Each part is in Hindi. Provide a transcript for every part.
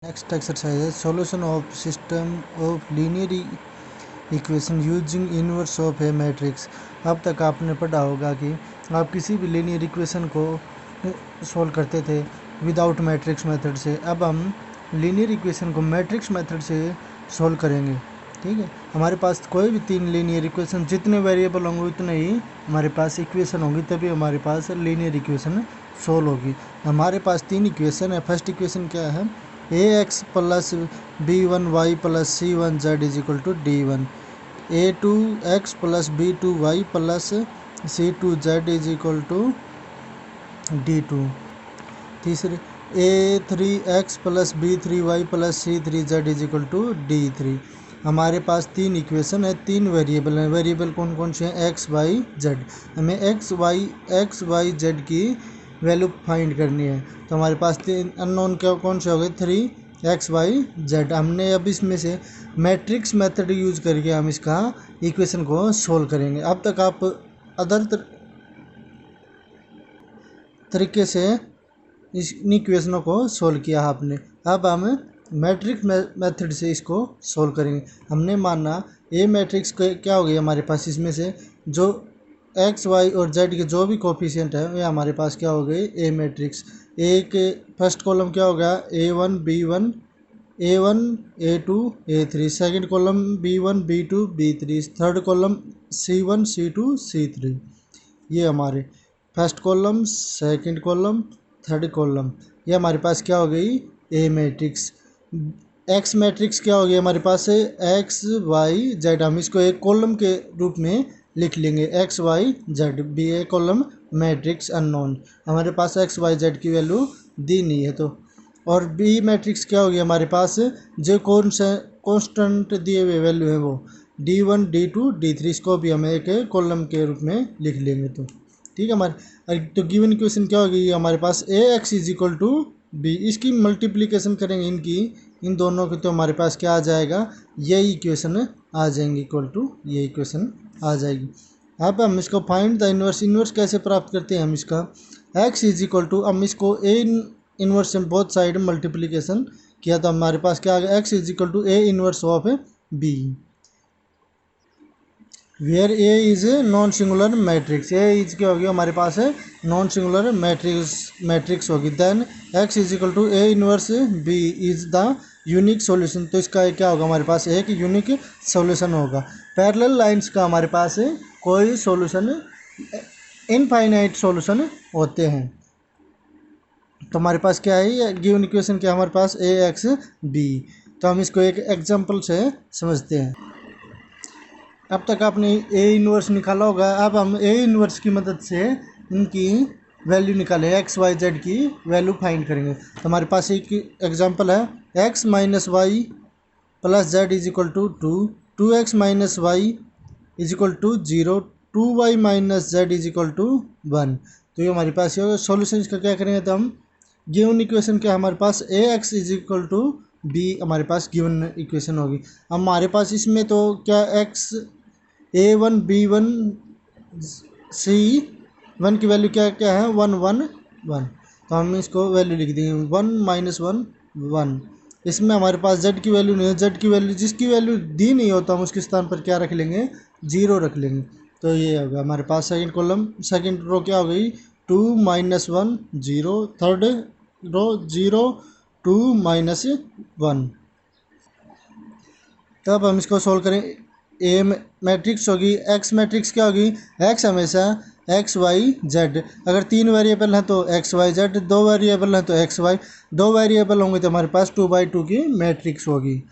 Next exercise is solution of system of linear equation using inverse of A matrix. अब तक आपने पढ़ा होगा कि आप किसी भी लीनियर इक्वेशन को सॉल्व करते थे विदाउट मैट्रिक्स मेथड से। अब हम लीनियर इक्वेशन को मैट्रिक्स मेथड से सॉल्व करेंगे। ठीक है, हमारे पास कोई भी तीन लीनियर इक्वेशन, जितने वेरिएबल होंगे उतने ही हमारे पास इक्वेशन होंगी, तभी हमारे पास लीनियर इक्वेशन सॉल्व होगी। हमारे पास तीन इक्वेशन है। फर्स्ट इक्वेशन क्या है? A X plus B one Y plus C one Z is equal to D one. A two X plus B two Y plus C two Z is equal to D two. तीसरे A three X plus B three Y plus C three Z is equal to D three. हमारे पास तीन इक्वेशन है, तीन वेरिएबल हैं। वेरिएबल कौन कौन से हैं? X Y Z. हमें एक्स वाई जेड की वैल्यू फाइंड करनी है। तो हमारे पास तीन अननोन क्या कौन से हो गए? Three X Y Z. हमने अब इसमें से मैट्रिक्स मेथड यूज करके हम इसका इक्वेशन को सोल्व करेंगे। अब तक आप अदर तरीके से इन इक्वेशनों को सोल्व किया आपने। अब हम मैट्रिक्स मेथड से इसको सोल्व करेंगे। हमने माना ए मैट्रिक्स क्या हो गई हमारे पास, इसमें से जो एक्स वाई और जेड के जो भी कोफिशिएंट है वे हमारे पास क्या हो गए? ए मैट्रिक्स। ए के फर्स्ट कॉलम क्या होगा? A one B one, A one A two A three. Second column B one B two B three. Third column C one C two C three. ये हमारे first column, second column, third column. ये हमारे पास क्या हो गई? ए मैट्रिक्स। एक्स मैट्रिक्स क्या हो गया हमारे पास? X Y Z. हम इसको एक कॉलम के रूप में लिख लेंगे, एक्स वाई जेड। बी ए कॉलम मैट्रिक्स अननोन। हमारे पास एक्स वाई जेड की वैल्यू दी नहीं है तो। और बी मैट्रिक्स क्या हो गया हमारे पास? जो कौन सा कॉन्स्टेंट दिए हुए वैल्यू है वो D one D two D three. इसको भी हम एक कॉलम के रूप में लिख लेंगे। तो ठीक है, हमारे तो गिवन इक्वेशन क्या होगी हमारे पास? A X is equal to B. इसकी मल्टीप्लिकेशन करेंगे इन दोनों की, तो हमारे पास क्या आ जाएगा? यही इक्वेशन आ जाएंगी, इक्वल टू ये इक्वेशन आ जाएगी। अब हम इसको फाइंड द इनवर्स। इनवर्स कैसे प्राप्त करते हैं हम इसका? एक्स इज इक्वल टू, हम इसको ए इनवर्स से बोथ साइड मल्टीप्लिकेशन किया तो हमारे पास क्या आ गया? X is equal to A inverse of B, where A is non singular matrix. A is क्या होगी हमारे पास? है नॉन सिंगुलर मैट्रिक्स होगी। Then X is equal to A inverse B is the unique solution. तो इसका क्या होगा हमारे पास? एक यूनिक सॉल्यूशन होगा। पैरेलल लाइंस का हमारे पास कोई सॉल्यूशन, इनफाइनाइट सॉल्यूशन होते हैं। तो हमारे पास क्या है गिवन इक्वेशन? क्या हमारे पास? A x B. तो हम इसको एक एग्जांपल से समझते हैं। अब तक आपने ए इनवर्स निकाला होगा। अब हम ए इनवर्स की मदद से इनकी वैल्यू निकाले, एक्स वाई जेड की वैल्यू फाइंड करेंगे। तो हमारे पास एक एग्जांपल है, X minus Y plus Z is equal to two, two X minus Y is equal to zero, two Y minus Z is equal to one. तो ये हमारे पास ये सॉल्यूशन इसका क्या करेंगे? तो हम गिवन इक्वेशन क्या हमारे पास? A X is equal to B हमारे पास गिवन इक्वेशन होगी। हमारे पास इसमें तो क्या एक्स ए वन बी वन सी वन की वैल्यू क्या क्या है? One one one. तो हम इसको वैल्यू लिख देंगे वन माइनस वन वन। इसमें हमारे पास जेड की वैल्यू नहीं है। जेड की वैल्यू जिसकी वैल्यू दी नहीं होता हम उसके स्थान पर क्या रख लेंगे? जीरो रख लेंगे। तो ये होगा हमारे पास सेकंड कॉलम। सेकंड रो क्या हो गई? Two minus one zero. Third row zero two minus one. तब हम इसको सोल्व करें। ए मैट्रिक्स होगी, एक्स मैट्रिक्स क्या होगी? एक्स हमेशा एक्स वाई जेड। अगर तीन वेरिएबल हैं तो एक्स वाई जेड, दो वेरिएबल हैं तो एक्स वाई। दो वेरिएबल होंगे तो हमारे पास टू बाई टू की मैट्रिक्स होगी।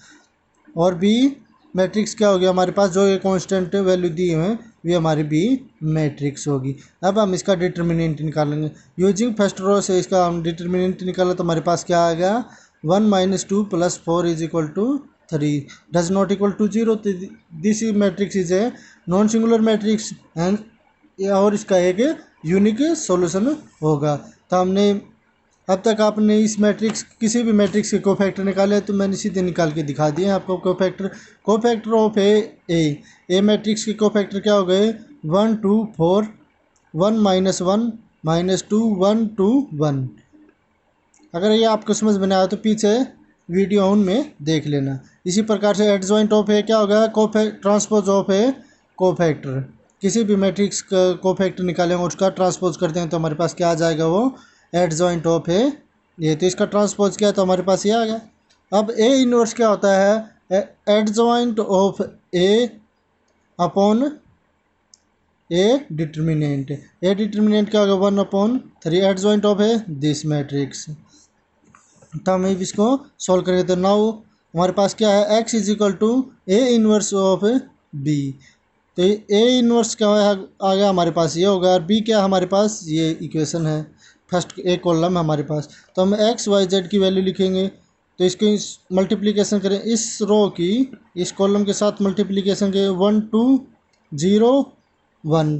और बी मैट्रिक्स क्या होगी हमारे पास? जो ये कांस्टेंट वैल्यू दी हुए हैं वे हमारी बी मैट्रिक्स होगी। अब हम इसका डिटर्मिनेंट निकालेंगे। यूजिंग फर्स्ट रो से इसका हम डिटर्मिनेंट निकाला तो हमारे पास क्या आ गया? One minus two plus four is equal to three does not equal to zero. This matrix is a non singular matrix and और इसका एक यूनिक सॉल्यूशन होगा। तो हमने अब तक आपने इस मैट्रिक्स किसी भी मैट्रिक्स के कोफैक्टर निकाले तो मैंने सीधे निकाल के दिखा दिए आपको। कोफैक्टर ऑफ ए मैट्रिक्स के कोफैक्टर क्या हो गए? One two four, one minus to one two one. अगर ये आपको समझ में आया तो पीछे वीडियो उनमें देख लेना। इसी प्रकार से एडजॉइंट ऑफ ए क्या होगा, ट्रांसपोज ऑफ ए कोफैक्टर। किसी भी मैट्रिक्स का कोफैक्टर निकालेंगे उसका ट्रांसपोज करते हैं तो हमारे पास क्या आ जाएगा, वो एडजॉइंट ऑफ ए। ये तो इसका ट्रांसपोज किया तो हमारे पास ये आ गया। अब ए इनवर्स क्या होता है, adjoint of A upon A determinant. A determinant क्या होगा, 1/3 adjoint of A this matrix. तो हम इसको सॉल्व करेंगे तो नाउ हमारे पास क्या है, x is equal to A inverse of B. तो ए इनवर्स क्या आ गया हमारे पास, ये होगा, और बी क्या हमारे पास, ये इक्वेशन है, फर्स्ट ए कॉलम है हमारे पास। तो हम एक्स वाई जेड की वैल्यू लिखेंगे, तो इसको मल्टीप्लिकेशन करें इस रो की इस कॉलम के साथ मल्टीप्लिकेशन के 1 2 0 1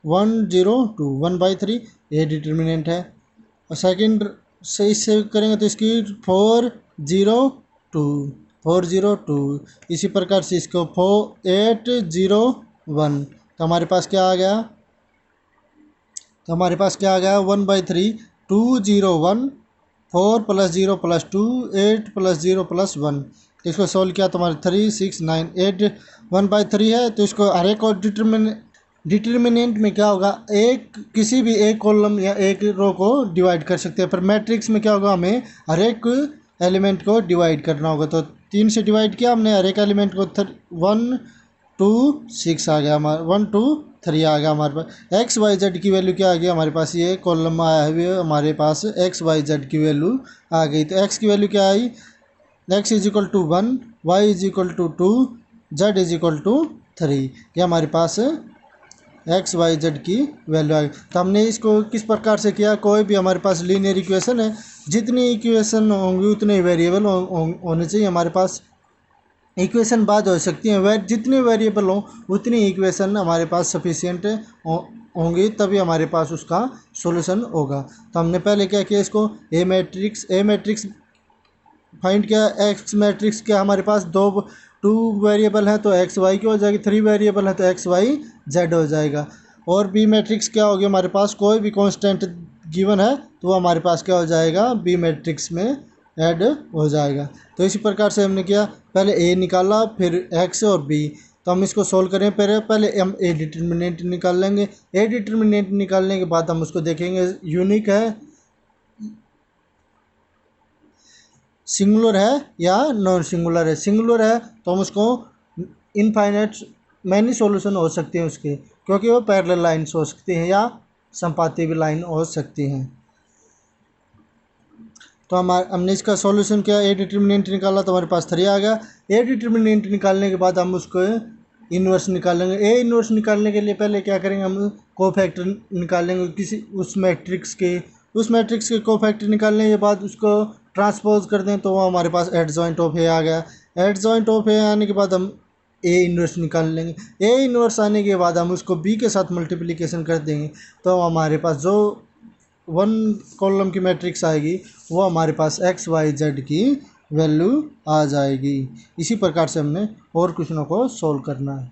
1 0 2 1/3 ए डिटर्मिनेंट है। और सेकंड से इससे करेंगे तो इसकी 4 0 2 4 0 2। इसी प्रकार से इसको 8 0 1। तो हमारे पास क्या आ गया, 1/3 2 0 1 4 + 0 + 2 8 + 0 + 1। तो इसको सॉल्व किया तो हमारे 3 6 9 8 1/3 है। तो इसको हर एक और डिटर्मिनेंट में क्या होगा, एक किसी भी एक कॉलम या एक रो को डिवाइड कर सकते हैं, पर मैट्रिक्स में क्या होगा, हमें हर एक एलिमेंट को डिवाइड करना होगा। तो 3 से डिवाइड किया हमने हर एक एलिमेंट को, 1 2 6 आ गया हमारा, 1 2 3 आ गया हमारे पास। एक्स वाई जेड की वैल्यू क्या आ गई हमारे पास, ये कॉलम आया है हमारे पास एक्स वाई जेड की वैल्यू आ गई। तो एक्स की वैल्यू क्या आई, X is equal to 1 Y is equal to 2 Z is equal to 3। ये हमारे पास एक्स वाई जेड की वैल्यू आ गई। तो हमने इसको किस प्रकार से किया, कोई भी हमारे पास लीनियर इक्वेशन है, जितनी इक्वेशन होंगी उतने वेरिएबल होने चाहिए हमारे पास। इक्वेशन बाद हो सकती हैं, जितने वेरिएबल हों उतनी इक्वेशन हमारे पास सफिशिएंट होंगी, तभी हमारे पास उसका सॉल्यूशन होगा। तो हमने पहले क्या किया, इसको ए मैट्रिक्स फाइंड किया। एक्स मैट्रिक्स क्या हमारे पास 2 वेरिएबल हैं तो एक्स वाई की हो जाएगी, 3 वेरिएबल है तो एक्स वाई जेड हो जाएगा। और बी मैट्रिक्स क्या होगी हमारे पास, कोई भी कांस्टेंट गिवन है तो वो हमारे पास क्या हो जाएगा, बी मैट्रिक्स में ऐड हो जाएगा। तो इसी प्रकार से हमने किया, पहले ए निकाला फिर एक्स और बी। तो हम इसको सोल्व करें, पहले हम ए डिटर्मिनेंट निकाल लेंगे। ए डिटर्मिनेंट निकालने के बाद हम उसको देखेंगे यूनिक है, सिंगुलर है या नॉन सिंगुलर है। सिंगुलर है तो हम उसको इनफाइनाइट मैनी सॉल्यूशन हो सकते हैं उसके, क्योंकि वो पैरेलल लाइन्स हो सकती हैं या संपाती भी लाइन हो सकती हैं। तो हमने इसका सॉल्यूशन किया, ए डिटर्मिनेंट निकाला तो हमारे पास 3 आ गया। ए डिटर्मिनेंट निकालने के बाद हम उसको इन्वर्स निकालेंगे। ए इन्वर्स निकालने के लिए पहले क्या करेंगे, हम कोफैक्टर निकालेंगे किसी उस मैट्रिक्स के कोफैक्टर निकालने के बाद उसको ट्रांसपोज कर दें तो वो हमारे पास एडजॉइंट ऑफ ए आ गया। एडजॉइंट ऑफ ए आने के बाद हम ए इन्वर्स निकाल लेंगे। ए इन्वर्स आने के बाद हम उसको बी के साथ मल्टीप्लिकेशन कर देंगे तो हमारे पास जो 1 कॉलम की मैट्रिक्स आएगी वो हमारे पास एक्स वाई जेड की वैल्यू आ जाएगी। इसी प्रकार से हमने और क्वेश्चनों को सॉल्व करना है।